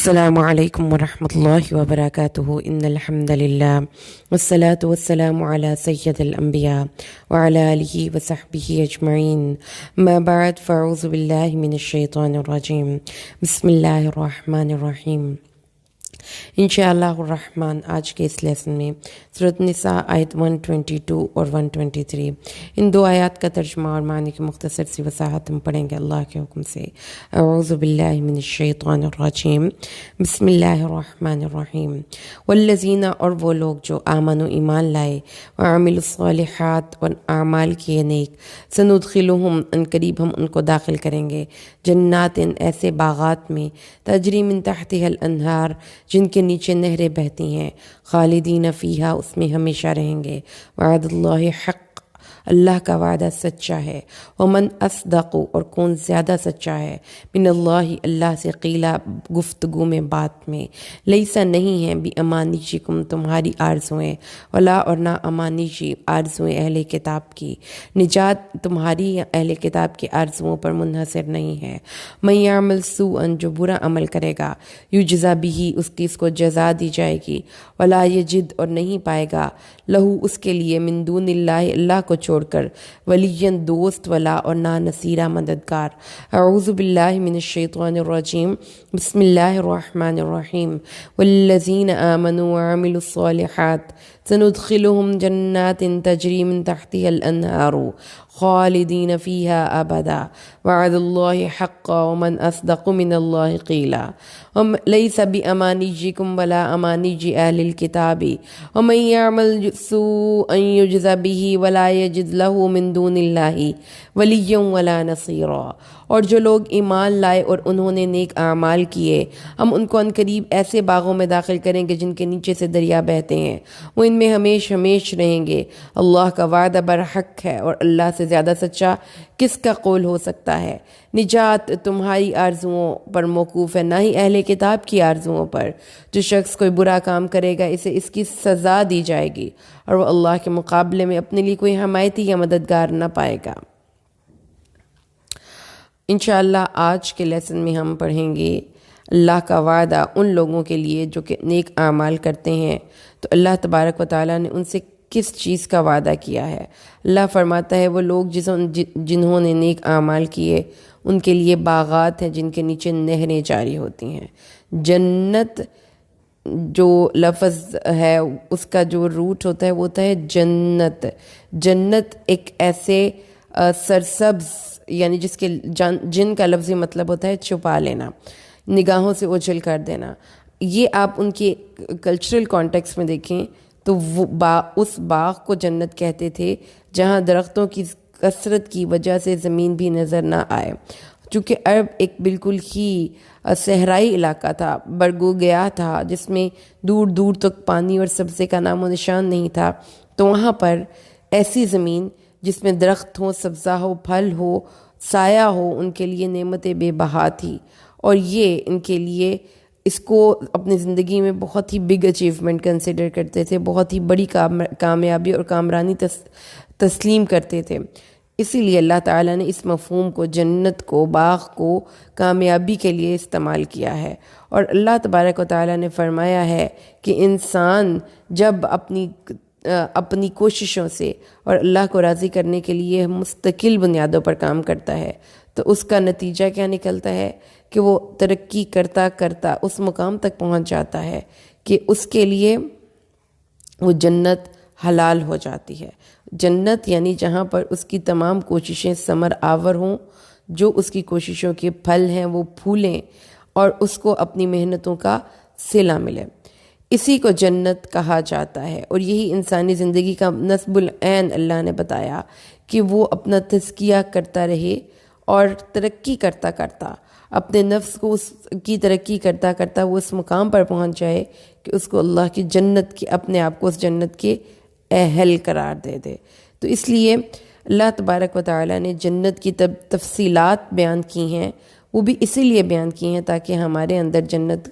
السلام علیکم ورحمۃ اللہ وبرکاتہ ان الحمد للہ والصلاة والسلام علی سید الانبیاء وعلی آلہ وصحبہ اجمعین اما بعد فاعوذ باللہ من الشیطان الرجیم بسم اللہ الرحمن الرحیم۔ انشاءاللہ الرحمن آج کے اس لیسن میں سورۃ النساء آیت 122 اور 123 ان دو آیات کا ترجمہ اور معنی کی مختصر سی وضاحت ہم پڑھیں گے اللہ کے حکم سے۔ اعوذ باللہ من الشیطان الرجیم بسم اللہ الرحمن الرحیم۔ والذین، اور وہ لوگ جو آمنوا ایمان لائے، وعملوا الصالحات اور اعمال کیے نیک، سندخلہم ان قریب ہم ان کو داخل کریں گے، جنات ایسے باغات میں، تجری من تحتها الانہار جن کے نیچے نہریں بہتی ہیں، خالدین فیہا اس میں ہمیشہ رہیں گے، وعد اللہ حق اللہ کا وعدہ سچا ہے، ومن اصدق اور کون زیادہ سچا ہے، من اللہ اللہ سے قیلا گفتگو میں بات میں، لیسا نہیں ہے بامانیکم تمہاری آرزویں، ولا اور نہ امانیجی آرزویں اہل کتاب کی، نجات تمہاری اہل کتاب کی آرزوؤں پر منحصر نہیں ہے۔ من یعمل سوءا جو برا عمل کرے گا، یجزا بھی اس کو جزا دی جائے گی، ولا یجد اور نہیں پائے گا، لہو اس کے لیے، من دون اللہ اللہ کو چھوڑ کر، ولیًا دوست، ولا اور نہ نصیرہ مددگار۔ اعوذ باللہ من الشیطان الرجیم بسم اللہ الرحمن الرحیم۔ والذین آمنوا وعملوا الصالحات سندخلہم جنات تجری من تحتها الانہار خالدین فیہا ابدا وعد اللہ حقا ومن اصدق من اللہ قیلا لیس بامانیکم ولا امانیج اہل الکتاب ومن یعمل سوءا یجز به ولا یجد له من دون اللہ ولیا ولا نصیرا۔ اور جو لوگ ایمان لائے اور انہوں نے نیک اعمال کیے، ہم ان کو عنقریب ایسے باغوں میں داخل کریں گے جن کے نیچے سے دریا بہتے ہیں، وہ ان میں ہمیش رہیں گے۔ اللہ کا وعدہ برحق ہے اور اللہ سے زیادہ سچا کس کا قول ہو سکتا ہے۔ نجات تمہاری آرزوؤں پر موقوف ہے، نہ ہی اہل کتاب کی آرزوؤں پر۔ جو شخص کوئی برا کام کرے گا اسے اس کی سزا دی جائے گی اور وہ اللہ کے مقابلے میں اپنے لیے کوئی حمایتی یا مددگار نہ پائے گا۔ انشاءاللہ آج کے لیسن میں ہم پڑھیں گے اللہ کا وعدہ ان لوگوں کے لیے جو کہ نیک اعمال کرتے ہیں، تو اللہ تبارک و تعالیٰ نے ان سے کس چیز کا وعدہ کیا ہے۔ اللہ فرماتا ہے وہ لوگ جنہوں نے نیک اعمال کیے ان کے لیے باغات ہیں جن کے نیچے نہریں جاری ہوتی ہیں۔ جنت جو لفظ ہے اس کا جو روٹ ہوتا ہے وہ ہوتا ہے جنت۔ جنت ایک ایسے سرسبز، یعنی جس کے جن کا لفظی مطلب ہوتا ہے چھپا لینا، نگاہوں سے اوجھل کر دینا۔ یہ آپ ان کے کلچرل کانٹیکس میں دیکھیں تو وہ اس باغ کو جنت کہتے تھے جہاں درختوں کی کثرت کی وجہ سے زمین بھی نظر نہ آئے۔ چونکہ عرب ایک بالکل ہی صحرائی علاقہ تھا، برگو گیا تھا، جس میں دور دور تک پانی اور سبزے کا نام و نشان نہیں تھا، تو وہاں پر ایسی زمین جس میں درخت ہو، سبزہ ہو، پھل ہو، سایہ ہو، ان کے لیے نعمت بے بہا تھی، اور یہ ان کے لیے اس کو اپنی زندگی میں بہت ہی بگ اچیومنٹ کنسیڈر کرتے تھے، بہت ہی بڑی کامیابی اور کامرانی تسلیم کرتے تھے۔ اسی لیے اللہ تعالیٰ نے اس مفہوم کو، جنت کو، باغ کو کامیابی کے لیے استعمال کیا ہے۔ اور اللہ تبارک و تعالیٰ نے فرمایا ہے کہ انسان جب اپنی کوششوں سے اور اللہ کو راضی کرنے کے لیے مستقل بنیادوں پر کام کرتا ہے تو اس کا نتیجہ کیا نکلتا ہے کہ وہ ترقی کرتا کرتا اس مقام تک پہنچ جاتا ہے کہ اس کے لیے وہ جنت حلال ہو جاتی ہے۔ جنت یعنی جہاں پر اس کی تمام کوششیں ثمر آور ہوں، جو اس کی کوششوں کے پھل ہیں وہ پھولیں اور اس کو اپنی محنتوں کا صلہ ملے، اسی کو جنت کہا جاتا ہے۔ اور یہی انسانی زندگی کا نصب العین اللہ نے بتایا کہ وہ اپنا تزکیہ کرتا رہے اور ترقی کرتا کرتا اپنے نفس کو اس کی ترقی کرتا کرتا وہ اس مقام پر پہنچ جائے کہ اس کو اللہ کی جنت کے، اپنے آپ کو اس جنت کے اہل قرار دے دے۔ تو اس لیے اللہ تبارک و تعالیٰ نے جنت کی تفصیلات بیان کی ہیں، وہ بھی اسی لیے بیان کی ہیں تاکہ ہمارے اندر جنت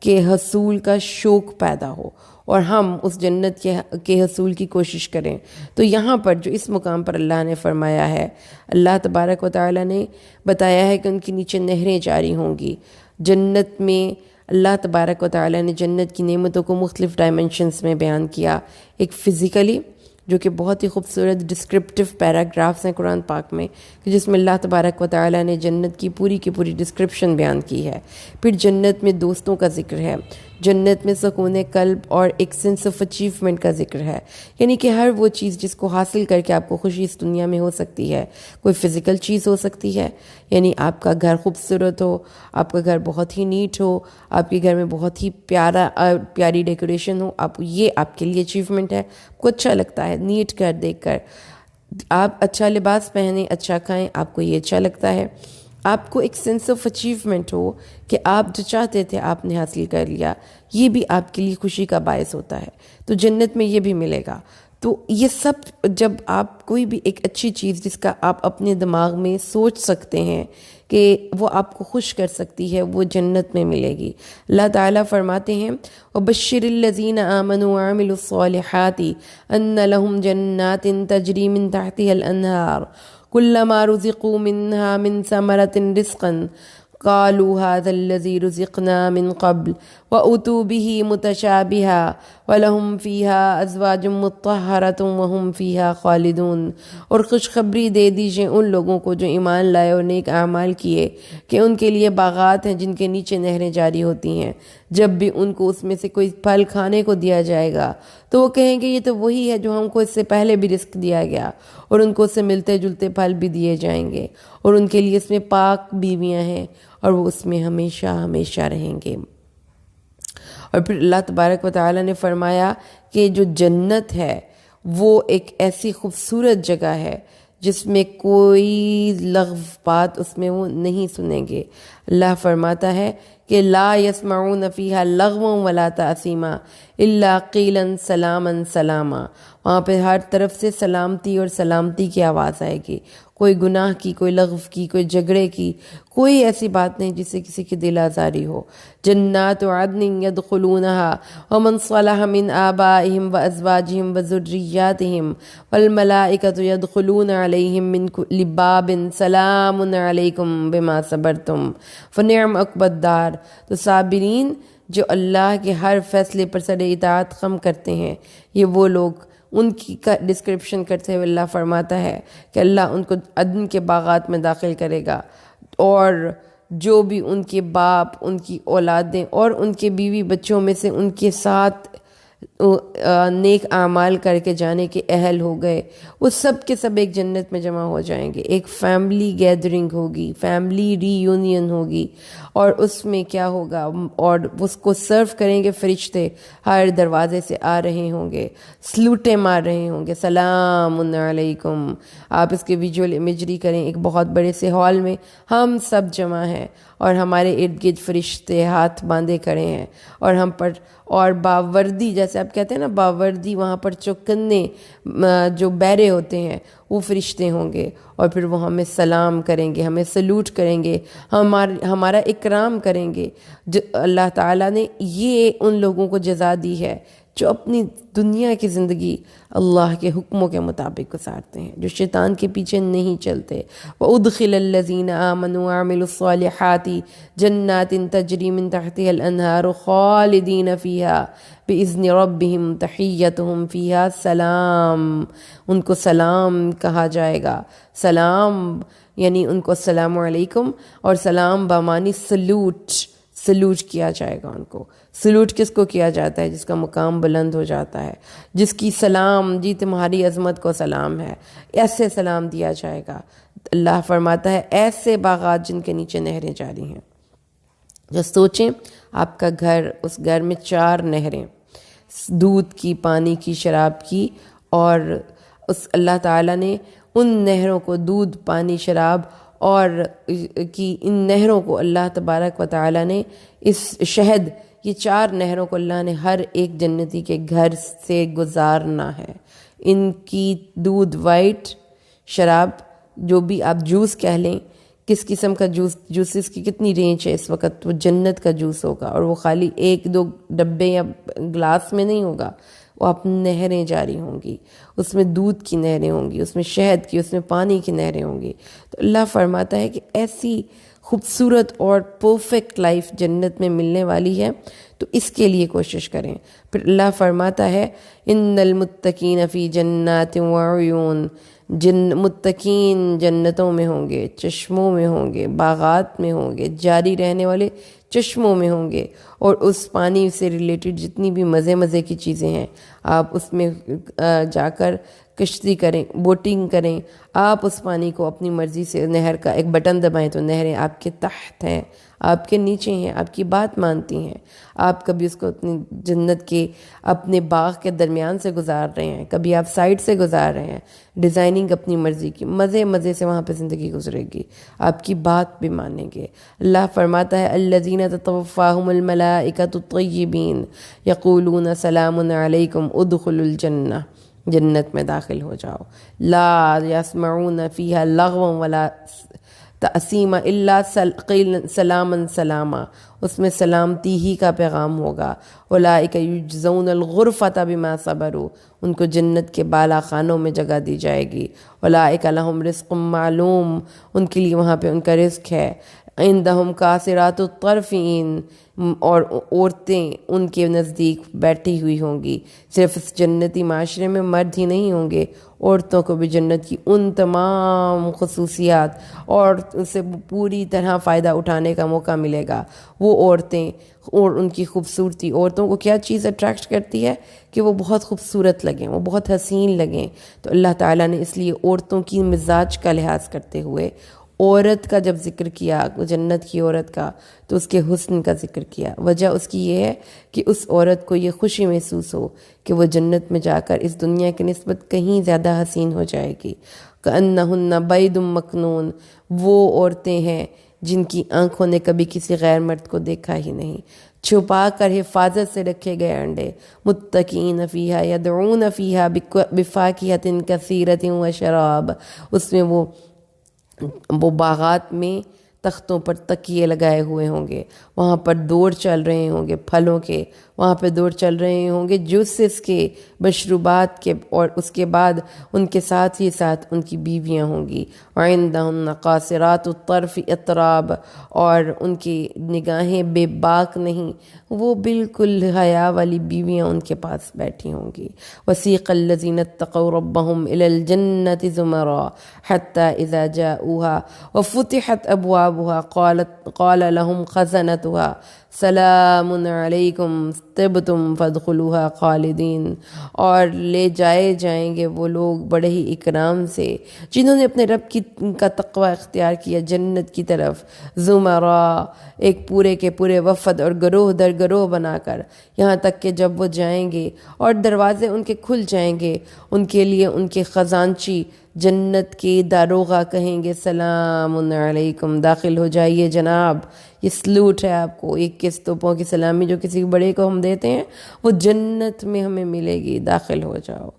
کے حصول کا شوق پیدا ہو اور ہم اس جنت کے حصول کی کوشش کریں۔ تو یہاں پر جو اس مقام پر اللہ نے فرمایا ہے، اللہ تبارک و تعالیٰ نے بتایا ہے کہ ان کے نیچے نہریں جاری ہوں گی۔ جنت میں اللہ تبارک و تعالیٰ نے جنت کی نعمتوں کو مختلف ڈائمنشنز میں بیان کیا. ایک فزیکلی، جو کہ بہت ہی خوبصورت ڈسکرپٹیو پیراگرافس ہیں قرآن پاک میں، کہ جس میں اللہ تبارک و تعالیٰ نے جنت کی پوری ڈسکرپشن بیان کی ہے. پھر جنت میں دوستوں کا ذکر ہے، جنت میں سکون قلب اور ایک سینس آف اچیومنٹ کا ذکر ہے. یعنی کہ ہر وہ چیز جس کو حاصل کر کے آپ کو خوشی اس دنیا میں ہو سکتی ہے. کوئی فزیکل چیز ہو سکتی ہے، یعنی آپ کا گھر خوبصورت ہو، آپ کا گھر بہت ہی نیٹ ہو، آپ کے گھر میں بہت ہی پیاری ڈیکوریشن ہو، یہ آپ کے لیے اچیومنٹ ہے. آپ کو اچھا لگتا ہے نیٹ گھر دیکھ کر. آپ اچھا لباس پہنیں، اچھا کھائیں، آپ کو یہ اچھا لگتا ہے. آپ کو ایک سینس آف اچیومنٹ ہو کہ آپ جو چاہتے تھے آپ نے حاصل کر لیا، یہ بھی آپ کے لیے خوشی کا باعث ہوتا ہے. تو جنت میں یہ بھی ملے گا. تو یہ سب جب آپ کوئی بھی ایک اچھی چیز جس کا آپ اپنے دماغ میں سوچ سکتے ہیں کہ وہ آپ کو خوش کر سکتی ہے، وہ جنت میں ملے گی. اللہ تعالیٰ فرماتے ہیں وَبَشِّرِ الَّذِينَ آمَنُوا وَعَمِلُوا الصَّالِحَاتِ أَنَّ لَهُمْ جَنَّاتٍ تَجْرِي مِن تَحْتِهَا الْأَنْهَارُ كُلَّمَا رُزِقُوا مِنْهَا مِن ثَمَرَةٍ رِزْقًا قالوا هذا الذي رزقنا من قبل وأتوا به متشابها ولهم فيها أزواج مطهرة وهم فيها خالدون. اور خوشخبری دے دیجئے ان لوگوں کو جو ایمان لائے اور نیک اعمال کیے کہ ان کے لیے باغات ہیں جن کے نیچے نہریں جاری ہوتی ہیں. جب بھی ان کو اس میں سے کوئی پھل کھانے کو دیا جائے گا تو وہ کہیں گے یہ تو وہی ہے جو ہم کو اس سے پہلے بھی رزق دیا گیا، اور ان کو اس سے ملتے جلتے پھل بھی دیے جائیں گے، اور ان کے لیے اس میں پاک بیویاں ہیں اور وہ اس میں ہمیشہ رہیں گے. اور پھر اللہ تبارک و تعالیٰ نے فرمایا کہ جو جنت ہے وہ ایک ایسی خوبصورت جگہ ہے جس میں کوئی لغو بات اس میں وہ نہیں سنیں گے. اللہ فرماتا ہے کہ لا یسمعون فیہا لغوا ولا تأثیما الا قیلا سلاما سلاما. وہاں پہ ہر طرف سے سلامتی اور سلامتی کی آواز آئے گی. کوئی گناہ کی، کوئی لغو کی، کوئی جھگڑے کی، کوئی ایسی بات نہیں جس سے کسی کی دل آزاری ہو. جنات عدن يدخلونها ومن صلح من آبائهم وأزواجهم وذرياتهم والملائكة يدخلون عليهم من كل باب سلام عليكم بما صبرتم فنعم عقبى الدار. تو صابرین جو اللہ کے ہر فیصلے پر سر اطاعت خم کرتے ہیں، یہ وہ لوگ، ان کی کا ڈسکرپشن کرتے ہوئے اللہ فرماتا ہے کہ اللہ ان کو عدن کے باغات میں داخل کرے گا، اور جو بھی ان کے باپ، ان کی اولادیں اور ان کے بیوی بچوں میں سے ان کے ساتھ نیک اعمال کر کے جانے کے اہل ہو گئے، وہ سب کے سب ایک جنت میں جمع ہو جائیں گے. ایک فیملی گیدرنگ ہوگی، فیملی ری یونین ہوگی، اور اس میں کیا ہوگا، اور اس کو سرو کریں گے فرشتے، ہر دروازے سے آ رہے ہوں گے، سلوٹیں مار رہے ہوں گے، سلام علیکم. آپ اس کے ویژول امیجری کریں، ایک بہت بڑے سے ہال میں ہم سب جمع ہیں اور ہمارے ارد گرد فرشتے ہاتھ باندھے کھڑے ہیں، اور ہم پر اور باوردی، جیسے آپ کہتے ہیں نا باوردی، وہاں پر چوکنے جو بیرے ہوتے ہیں وہ فرشتے ہوں گے، اور پھر وہ ہمیں سلام کریں گے، ہمیں سلوٹ کریں گے، ہمارا اکرام کریں گے. اللہ تعالیٰ نے یہ ان لوگوں کو جزا دی ہے جو اپنی دنیا کی زندگی اللہ کے حکموں کے مطابق گزارتے ہیں، جو شیطان کے پیچھے نہیں چلتے. وَأُدْخِلَ الَّذِينَ آمَنُوا وَعَمِلُوا الصَّالِحَاتِ جَنَّاتٍ تَجْرِي مِن تَحْتِهَا الْأَنْهَارُ خَالِدِينَ فِيهَا بِإِذْنِ رَبِّهِمْ تَحِيَّتُهُمْ فِيهَا سلام. ان کو سلام کہا جائے گا. سلام یعنی ان کو السلام علیکم، اور سلام بامانی سلوٹ کیا جائے گا. ان کو سلوٹ کس کو کیا جاتا ہے؟ جس کا مقام بلند ہو جاتا ہے، جس کی سلام جی تمہاری عظمت کو سلام ہے، ایسے سلام دیا جائے گا. اللہ فرماتا ہے ایسے باغات جن کے نیچے نہریں جاری ہیں. جو سوچیں آپ کا گھر، اس گھر میں 4 نہریں، دودھ کی، پانی کی، شراب کی، اور اس اللہ تعالیٰ نے ان نہروں کو، دودھ، پانی، شراب اور کی ان نہروں کو اللہ تبارک و تعالیٰ نے، اس شہد، یہ 4 نہروں کو اللہ نے ہر ایک جنتی کے گھر سے گزارنا ہے. ان کی دودھ وائٹ، شراب جو بھی آپ جوس کہہ لیں، کس قسم کا جوسز کی کتنی رینج ہے اس وقت، وہ جنت کا جوس ہوگا، اور وہ خالی 1-2 ڈبے یا گلاس میں نہیں ہوگا، وہ آپ نہریں جاری ہوں گی. اس میں دودھ کی نہریں ہوں گی، اس میں شہد کی، اس میں پانی کی نہریں ہوں گی. تو اللہ فرماتا ہے کہ ایسی خوبصورت اور پرفیکٹ لائف جنت میں ملنے والی ہے، تو اس کے لیے کوشش کریں۔ پھر اللہ فرماتا ہے ان المتقین فی جنات وعیون، متقین جنتوں میں ہوں گے، چشموں میں ہوں گے، باغات میں ہوں گے، جاری رہنے والے چشموں میں ہوں گے، اور اس پانی سے ریلیٹڈ جتنی بھی مزے کی چیزیں ہیں آپ اس میں جا کر کشتی کریں، بوٹنگ کریں، آپ اس پانی کو اپنی مرضی سے، نہر کا ایک بٹن دبائیں تو نہریں آپ کے تحت ہیں، آپ کے نیچے ہیں، آپ کی بات مانتی ہیں۔ آپ کبھی اس کو اپنی جنت کے اپنے باغ کے درمیان سے گزار رہے ہیں، کبھی آپ سائڈ سے گزار رہے ہیں، ڈیزائننگ اپنی مرضی کی، مزے سے وہاں پہ زندگی گزرے گی، آپ کی بات بھی مانیں گے۔ اللہ فرماتا ہے الذین تتوفاہم الملائکۃ الطیبین یقولون سلام علیکم ادخلوا الجنہ، جنت میں داخل ہو جاؤ، لا یسمعون فیہا لغوا ولا تأثیما الا سلاما سلاما، اس میں سلامتی ہی کا پیغام ہوگا۔ اولئک یجزون الغرفۃ بما صبروا، ان کو جنت کے بالا خانوں میں جگہ دی جائے گی۔ اولئک لہم رزق معلوم، ان کے لیے وہاں پہ ان کا رزق ہے۔ عندہم قاصرات الطرف عین، اور عورتیں ان کے نزدیک بیٹھی ہوئی ہوں گی۔ صرف اس جنتی معاشرے میں مرد ہی نہیں ہوں گے، عورتوں کو بھی جنت کی ان تمام خصوصیات اور ان سے پوری طرح فائدہ اٹھانے کا موقع ملے گا۔ وہ عورتیں اور ان کی خوبصورتی، عورتوں کو کیا چیز اٹریکٹ کرتی ہے کہ وہ بہت خوبصورت لگیں، وہ بہت حسین لگیں، تو اللہ تعالیٰ نے اس لیے عورتوں کی مزاج کا لحاظ کرتے ہوئے عورت کا جب ذکر کیا، جنت کی عورت کا، تو اس کے حسن کا ذکر کیا۔ وجہ اس کی یہ ہے کہ اس عورت کو یہ خوشی محسوس ہو کہ وہ جنت میں جا کر اس دنیا کی نسبت کہیں زیادہ حسین ہو جائے گی۔ کأنہن بید مکنون، وہ عورتیں ہیں جن کی آنکھوں نے کبھی کسی غیر مرد کو دیکھا ہی نہیں، چھپا کر حفاظت سے رکھے گئے انڈے۔ متکئین فیہا یدعون فیہا بفاکہۃ کثیرۃ وشراب، اس میں وہ باغات میں تختوں پر تکیے لگائے ہوئے ہوں گے، وہاں پر دور چل رہے ہوں گے پھلوں کے، وہاں پہ دور چل رہے ہوں گے جوسز کے، مشروبات کے، اور اس کے بعد ان کے ساتھ ہی ساتھ ان کی بیویاں ہوں گی۔ وعندہن قاصرات الطرف اطراب، اور ان کی نگاہیں بے باک نہیں، وہ بالکل حیا والی بیویاں ان کے پاس بیٹھی ہوں گی۔ وسیق الذین اتقوا ربهم الی الجنۃ زمرا حتی اذا جاؤوها وفتحت ابوابها قال لهم خزنتها سلام علیکم طبتم فادخلوها خالدین، اور لے جائیں گے وہ لوگ بڑے ہی اکرام سے جنہوں نے اپنے رب کا تقوی اختیار کیا جنت کی طرف، زمرا، ایک پورے کے پورے وفد اور گروہ در گروہ بنا کر، یہاں تک کہ جب وہ جائیں گے اور دروازے ان کے کھل جائیں گے، ان کے لیے ان کے خزانچی جنت کے داروغہ کہیں گے سلام علیکم، داخل ہو جائیے جناب۔ یہ سلوٹ ہے آپ کو، 21 توپوں کی سلامی جو کسی بڑے کو ہم دیتے ہیں، وہ جنت میں ہمیں ملے گی، داخل ہو جاؤ۔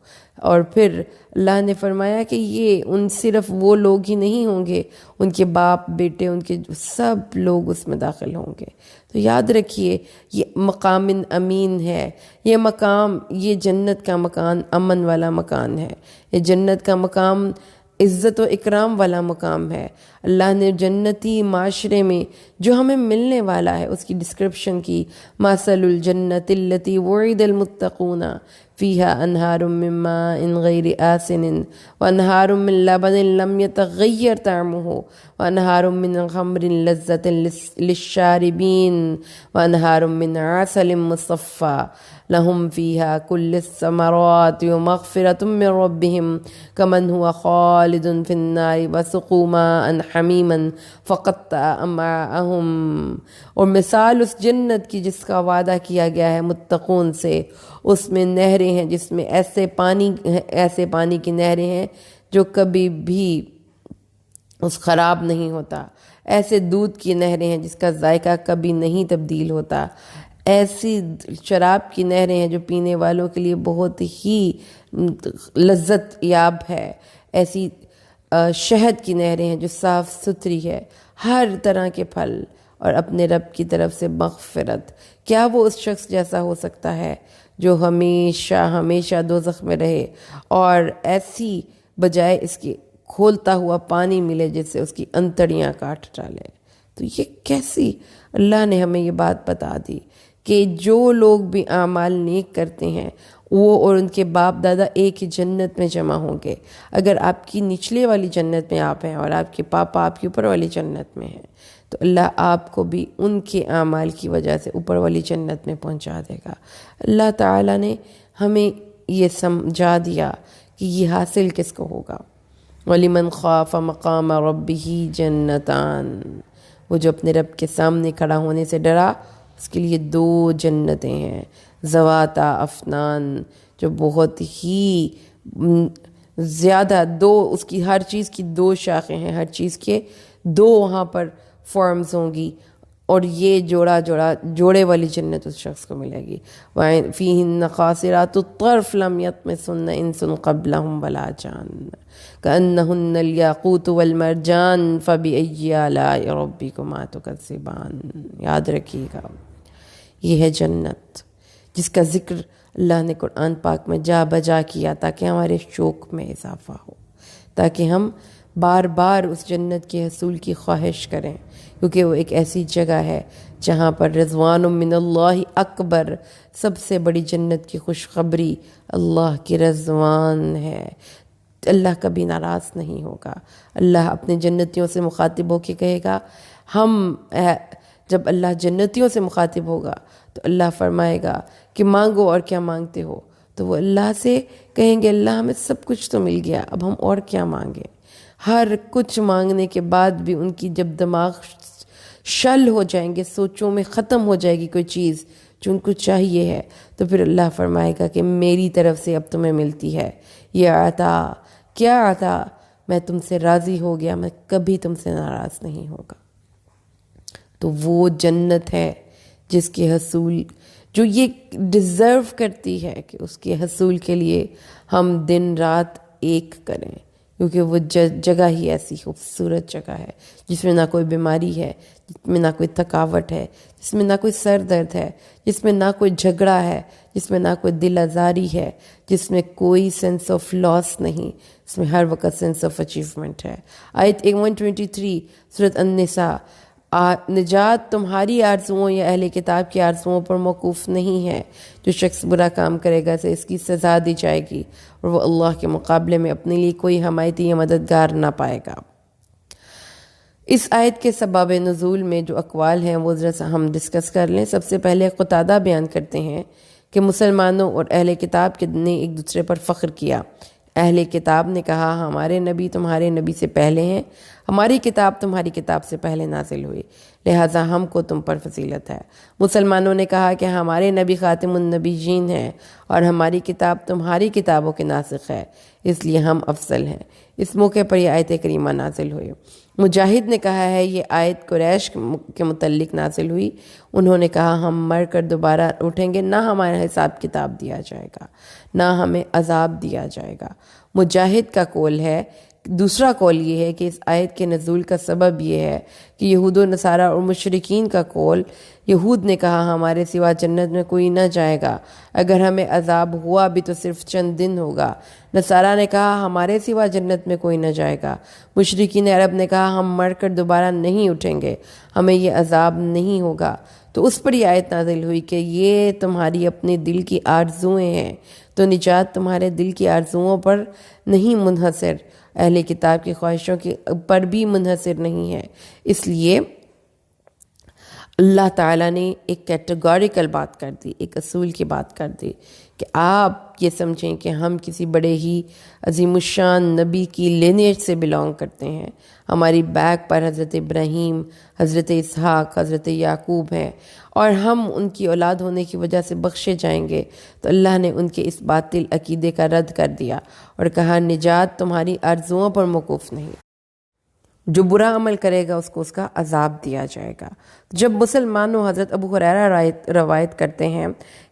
اور پھر اللہ نے فرمایا کہ یہ ان صرف وہ لوگ ہی نہیں ہوں گے، ان کے باپ بیٹے، ان کے سب لوگ اس میں داخل ہوں گے۔ تو یاد رکھیے یہ مقام امین ہے، یہ مقام، یہ جنت کا مکان امن والا مکان ہے، یہ جنت کا مقام عزت و اکرام والا مقام ہے۔ اللہ نے جنتی معاشرے میں جو ہمیں ملنے والا ہے اس کی ڈسکرپشن کی، مثل الجنت التی وعد المتقون فیہا انہار من ماء غیر آسن وانہار من لبن لم یتغیر طعمہ وانہار من خمر لذۃ للشاربین وانہار من عسل مصفى لهم فيها كل الثمرات ومغفرة من ربهم كمن هو خالد في النار وسقوا ماء حميما فقطع أمعاءهم۔ اور مثال اس جنت کی جس کا وعدہ کیا گیا ہے متقون سے، اس میں نہریں ہیں جس میں ایسے پانی کی نہریں ہیں جو کبھی بھی اس خراب نہیں ہوتا، ایسے دودھ کی نہریں ہیں جس کا ذائقہ کبھی نہیں تبدیل ہوتا، ایسی شراب کی نہریں ہیں جو پینے والوں کے لیے بہت ہی لذت یاب ہے، ایسی شہد کی نہریں ہیں جو صاف ستھری ہے، ہر طرح کے پھل اور اپنے رب کی طرف سے مغفرت۔ کیا وہ اس شخص جیسا ہو سکتا ہے جو ہمیشہ ہمیشہ دوزخ میں رہے اور ایسی بجائے اس کی کھولتا ہوا پانی ملے جس سے اس کی انتڑیاں کاٹ ڈالے؟ تو یہ کیسی اللہ نے ہمیں یہ بات بتا دی کہ جو لوگ بھی اعمال نیک کرتے ہیں وہ اور ان کے باپ دادا ایک ہی جنت میں جمع ہوں گے۔ اگر آپ کی نچلے والی جنت میں آپ ہیں اور آپ کے پاپا آپ کی اوپر والی جنت میں ہیں تو اللہ آپ کو بھی ان کے اعمال کی وجہ سے اوپر والی جنت میں پہنچا دے گا۔ اللہ تعالیٰ نے ہمیں یہ سمجھا دیا کہ یہ حاصل کس کو ہوگا۔ وَلِمَنْ خَافَ مَقَامَ رَبِّهِ جَنَّتَانِ، وہ جو اپنے رب کے سامنے کھڑا ہونے سے ڈرا اس کے لیے 2 جنتیں ہیں، ذواتا افنان، جو بہت ہی زیادہ اس کی ہر چیز کی 2 شاخیں ہیں، ہر چیز کے 2 وہاں پر فارمز ہوں گی، اور یہ جوڑے والی جنت اس شخص کو ملے گی۔ فِيهِنَّ قَاصِرَاتُ الطَّرْفِ لَمْ يَطْمِثْهُنَّ إِنسٌ قَبْلَهُمْ وَلَا جَانٌّ كَأَنَّهُنَّ الْيَاقُوتُ وَالْمَرْجَانُ فَبِأَيِّ آلَاءِ رَبِّكُمَا تُكَذِّبَانِ۔ یاد رکھیے گا، یہ ہے جنت جس کا ذکر اللہ نے قرآن پاک میں جا بجا کیا تاکہ ہمارے شوق میں اضافہ ہو، تاکہ ہم بار بار اس جنت کے حصول کی خواہش کریں، کیونکہ وہ ایک ایسی جگہ ہے جہاں پر رضوان من اللہ اکبر، سب سے بڑی جنت کی خوشخبری اللہ کی رضوان ہے۔ اللہ کبھی ناراض نہیں ہوگا۔ اللہ اپنے جنتیوں سے مخاطب ہو کے کہے گا، جب اللہ جنتیوں سے مخاطب ہوگا تو اللہ فرمائے گا کہ مانگو، اور کیا مانگتے ہو؟ تو وہ اللہ سے کہیں گے اللہ ہمیں سب کچھ تو مل گیا، اب ہم اور کیا مانگیں؟ ہر کچھ مانگنے کے بعد بھی ان کی جب دماغ شل ہو جائیں گے، سوچوں میں ختم ہو جائے گی کوئی چیز جو ان کو چاہیے ہے، تو پھر اللہ فرمائے گا کہ میری طرف سے اب تمہیں ملتی ہے یہ عطا۔ کیا عطا؟ میں تم سے راضی ہو گیا، میں کبھی تم سے ناراض نہیں ہوگا۔ تو وہ جنت ہے جس کے حصول جو یہ ڈیزرو کرتی ہے کہ اس کے حصول کے لیے ہم دن رات ایک کریں، کیونکہ وہ جگہ ہی ایسی خوبصورت جگہ ہے جس میں نہ کوئی بیماری ہے، جس میں نہ کوئی تھکاوٹ ہے، جس میں نہ کوئی سر درد ہے، جس میں نہ کوئی جھگڑا ہے، جس میں نہ کوئی دل آزاری ہے، جس میں کوئی سینس آف لاس نہیں، اس میں ہر وقت سینس آف اچیومنٹ ہے۔ آیت 123 سورۃ النساء، نجات تمہاری آرزوؤں یا اہل کتاب کی آرزوؤں پر موقوف نہیں ہے، جو شخص برا کام کرے گا اسے اس کی سزا دی جائے گی، اور وہ اللہ کے مقابلے میں اپنے لیے کوئی حمایتی یا مددگار نہ پائے گا۔ اس آیت کے سبب نزول میں جو اقوال ہیں وہ ذرا سا ہم ڈسکس کر لیں۔ سب سے پہلے قتادہ بیان کرتے ہیں کہ مسلمانوں اور اہل کتاب نے ایک دوسرے پر فخر کیا۔ اہل کتاب نے کہا ہمارے نبی تمہارے نبی سے پہلے ہیں، ہماری کتاب تمہاری کتاب سے پہلے نازل ہوئی، لہٰذا ہم کو تم پر فضیلت ہے۔ مسلمانوں نے کہا کہ ہمارے نبی خاتم النبیین ہیں اور ہماری کتاب تمہاری کتابوں کے ناسخ ہے، اس لیے ہم افضل ہیں۔ اس موقع پر یہ آیت کریمہ نازل ہوئی۔ مجاہد نے کہا ہے یہ آیت قریش کے متعلق نازل ہوئی، انہوں نے کہا ہم مر کر دوبارہ اٹھیں گے، نہ ہمارا حساب کتاب دیا جائے گا، نہ ہمیں عذاب دیا جائے گا۔ مجاہد کا قول ہے۔ دوسرا قول یہ ہے کہ اس آیت کے نزول کا سبب یہ ہے کہ یہود و نصارہ اور مشرکین کا قول، یہود نے کہا ہمارے سوا جنت میں کوئی نہ جائے گا، اگر ہمیں عذاب ہوا بھی تو صرف چند دن ہوگا۔ نصارہ نے کہا ہمارے سوا جنت میں کوئی نہ جائے گا۔ مشرکین عرب نے کہا ہم مر کر دوبارہ نہیں اٹھیں گے، ہمیں یہ عذاب نہیں ہوگا۔ تو اس پر یہ آیت نازل ہوئی کہ یہ تمہاری اپنے دل کی آرزوئیں ہیں، تو نجات تمہارے دل کی آرزوؤں پر نہیں منحصر، اہل کتاب کی خواہشوں پر بھی منحصر نہیں ہے۔ اس لیے اللہ تعالیٰ نے ایک کیٹیگوریکل بات کر دی، ایک اصول کی بات کر دی کہ آپ یہ سمجھیں کہ ہم کسی بڑے ہی عظیم الشان نبی کی لینیج سے بلانگ کرتے ہیں، ہماری بیک پر حضرت ابراہیم، حضرت اسحاق، حضرت یعقوب ہیں، اور ہم ان کی اولاد ہونے کی وجہ سے بخشے جائیں گے۔ تو اللہ نے ان کے اس باطل عقیدے کا رد کر دیا اور کہا نجات تمہاری آرزوؤں پر موقوف نہیں، جو برا عمل کرے گا اس کو اس کا عذاب دیا جائے گا۔ جب مسلمانوں حضرت ابو ہریرہ روایت کرتے ہیں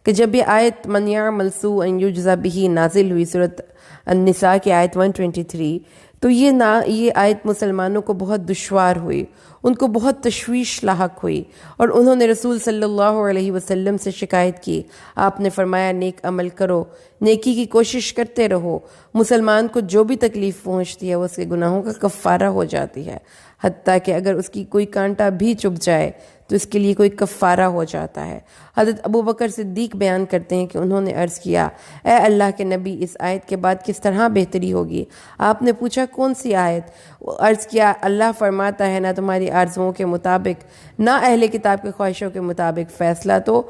کہ جب یہ آیت من یعمل سوءا یجزا بہ نازل ہوئی، سورۃ النساء کی آیت 123، تو یہ آیت مسلمانوں کو بہت دشوار ہوئی، ان کو بہت تشویش لاحق ہوئی، اور انہوں نے رسول صلی اللہ علیہ وسلم سے شکایت کی۔ آپ نے فرمایا نیک عمل کرو، نیکی کی کوشش کرتے رہو، مسلمان کو جو بھی تکلیف پہنچتی ہے وہ اس کے گناہوں کا کفارہ ہو جاتی ہے۔ حتیٰ کہ اگر اس کی کوئی کانٹا بھی چبھ جائے تو اس کے لیے کوئی کفارہ ہو جاتا ہے۔ حضرت ابو بکر صدیق بیان کرتے ہیں کہ انہوں نے عرض کیا، اے اللہ کے نبی، اس آیت کے بعد کس طرح بہتری ہوگی؟ آپ نے پوچھا کون سی آیت؟ عرض کیا، اللہ فرماتا ہے نہ تمہاری آرزوؤں کے مطابق نہ اہل کتاب کے خواہشوں کے مطابق فیصلہ، تو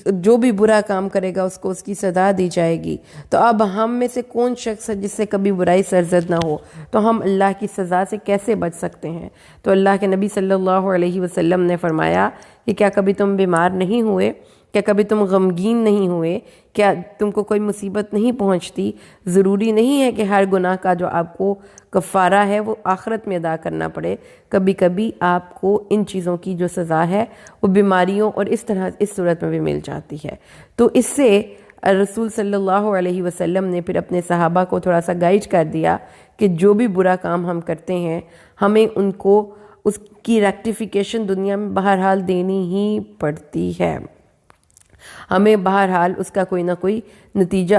جو بھی برا کام کرے گا اس کو اس کی سزا دی جائے گی۔ تو اب ہم میں سے کون شخص ہے جس سے کبھی برائی سرزد نہ ہو؟ تو ہم اللہ کی سزا سے کیسے بچ سکتے ہیں؟ تو اللہ کے نبی صلی اللہ علیہ وسلم نے فرمایا کہ کیا کبھی تم بیمار نہیں ہوئے؟ کیا کبھی تم غمگین نہیں ہوئے؟ کیا تم کو کوئی مصیبت نہیں پہنچتی؟ ضروری نہیں ہے کہ ہر گناہ کا جو آپ کو کفارہ ہے وہ آخرت میں ادا کرنا پڑے۔ کبھی کبھی آپ کو ان چیزوں کی جو سزا ہے وہ بیماریوں اور اس طرح اس صورت میں بھی مل جاتی ہے۔ تو اس سے رسول صلی اللہ علیہ وسلم نے پھر اپنے صحابہ کو تھوڑا سا گائیڈ کر دیا کہ جو بھی برا کام ہم کرتے ہیں ہمیں ان کو اس کی ریکٹیفیکیشن دنیا میں بہرحال دینی ہی پڑتی ہے، ہمیں بہرحال اس کا کوئی نہ کوئی نتیجہ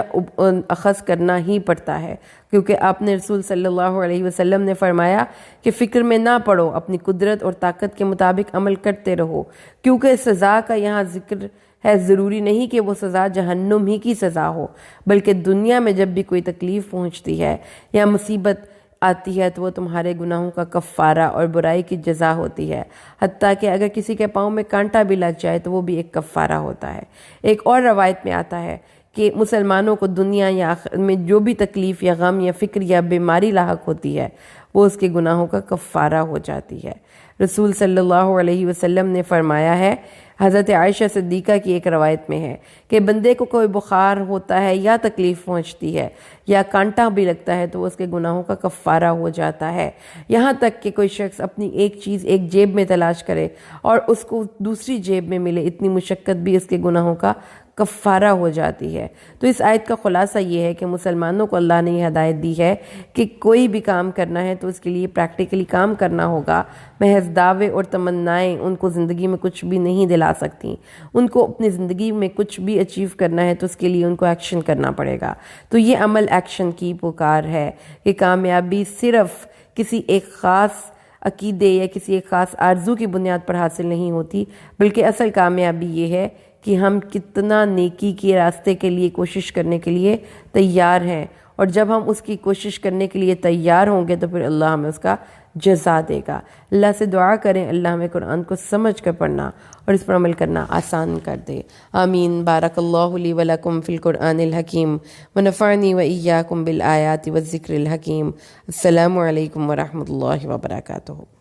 اخذ کرنا ہی پڑتا ہے، کیونکہ آپ نے رسول صلی اللہ علیہ وسلم نے فرمایا کہ فکر میں نہ پڑو، اپنی قدرت اور طاقت کے مطابق عمل کرتے رہو، کیونکہ سزا کا یہاں ذکر ہے، ضروری نہیں کہ وہ سزا جہنم ہی کی سزا ہو، بلکہ دنیا میں جب بھی کوئی تکلیف پہنچتی ہے یا مصیبت آتی ہے تو وہ تمہارے گناہوں کا کفارہ اور برائی کی جزا ہوتی ہے، حتیٰ کہ اگر کسی کے پاؤں میں کانٹا بھی لگ جائے تو وہ بھی ایک کفارہ ہوتا ہے۔ ایک اور روایت میں آتا ہے کہ مسلمانوں کو دنیا یا آخرت میں جو بھی تکلیف یا غم یا فکر یا بیماری لاحق ہوتی ہے وہ اس کے گناہوں کا کفارہ ہو جاتی ہے۔ رسول صلی اللہ علیہ وسلم نے فرمایا ہے، حضرت عائشہ صدیقہ کی ایک روایت میں ہے کہ بندے کو کوئی بخار ہوتا ہے یا تکلیف پہنچتی ہے یا کانٹا بھی لگتا ہے تو اس کے گناہوں کا کفارہ ہو جاتا ہے، یہاں تک کہ کوئی شخص اپنی ایک چیز ایک جیب میں تلاش کرے اور اس کو دوسری جیب میں ملے، اتنی مشقت بھی اس کے گناہوں کا کفارہ ہو جاتی ہے۔ تو اس آیت کا خلاصہ یہ ہے کہ مسلمانوں کو اللہ نے یہ ہدایت دی ہے کہ کوئی بھی کام کرنا ہے تو اس کے لیے پریکٹیکلی کام کرنا ہوگا، محض دعوے اور تمنائیں ان کو زندگی میں کچھ بھی نہیں دلا سکتی، ان کو اپنی زندگی میں کچھ بھی اچیو کرنا ہے تو اس کے لیے ان کو ایکشن کرنا پڑے گا۔ تو یہ عمل ایکشن کی پکار ہے کہ کامیابی صرف کسی ایک خاص عقیدے یا کسی ایک خاص آرزو کی بنیاد پر حاصل نہیں ہوتی، بلکہ اصل کامیابی یہ ہے کہ ہم کتنا نیکی کے راستے کے لیے کوشش کرنے کے لیے تیار ہیں، اور جب ہم اس کی کوشش کرنے کے لیے تیار ہوں گے تو پھر اللہ ہمیں اس کا جزا دے گا۔ اللہ سے دعا کریں اللہ ہمیں قرآن کو سمجھ کر پڑھنا اور اس پر عمل کرنا آسان کر دے۔ آمین۔ بارک اللہ لی ولکم فی القرآن الحکیم ونفعنی وإیاکم بالآیات والذکر الحکیم۔ السلام علیکم ورحمۃ اللہ وبرکاتہ۔